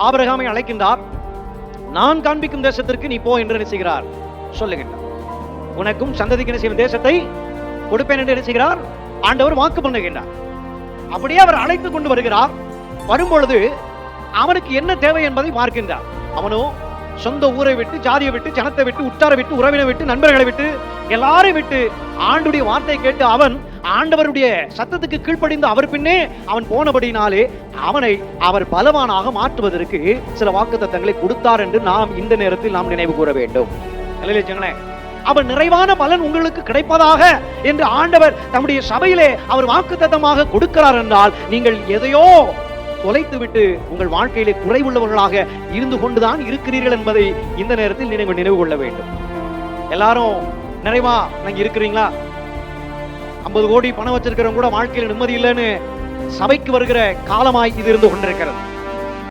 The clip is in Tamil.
ஆபிரகாமை அழைக்கின்றார். நான் காண்பிக்கும் தேசத்திற்கு நீ போ என்று என்ன செய்கிறார்? சொல்லுகின்றார். உனக்கும் சந்ததிக்கு என்ன செய்யும் தேசத்தை கொடுப்பேன் என்று என்ன செய்கிறார்? ஆண்டவர் வாக்கு பண்ணுகின்றார். அப்படியே அவர் அழைத்து கொண்டு வருகிறார். வரும்பொழுது அவனுக்கு என்ன தேவை என்பதை பார்க்கின்றார். அவனோ சொந்த ஊரை விட்டு, ஜாதியை விட்டு, ஜனத்தை விட்டு, உற்றாரை விட்டு, உறவினை விட்டு, நண்பர்களை விட்டு, எல்லாரையும் விட்டு ஆண்டுடைய வார்த்தை கேட்டு அவன் ஆண்டவருடைய சத்தத்துக்கு கீழ்ப்படிந்து அவர் பின்னே அவன் போனபடினாலே அவனை அவர் பலவானாக மாற்றுவதற்கு சில வாக்குத்தத்தங்களை கொடுத்தார் என்று நாம் இந்த நேரத்தில் நாம் நினைவு கூற வேண்டும். அவர் நிறைவான பலன் உங்களுக்கு கிடைப்பதாக என்று ஆண்டவர் தம்முடைய சபையிலே அவர் வாக்குத்தத்தமாக கொடுக்கிறார் என்றால் நீங்கள் எதையோ தொலைத்து விட்டு உங்கள் வாழ்க்கையிலே குறைவுள்ளவர்களாக இருந்து கொண்டுதான் இருக்கிறீர்கள் என்பதை இந்த நேரத்தில் நீங்கள் நினைவு கொள்ள வேண்டும். எல்லாரும் நிறைவா நீங்க இருக்கிறீங்களா? 50 கோடி பணம் வச்சிருக்கிறவங்க கூட வாழ்க்கையில் நிம்மதி இல்லைன்னு சபைக்கு வருகிற காலமாய் இது இருந்து கொண்டிருக்கிறது.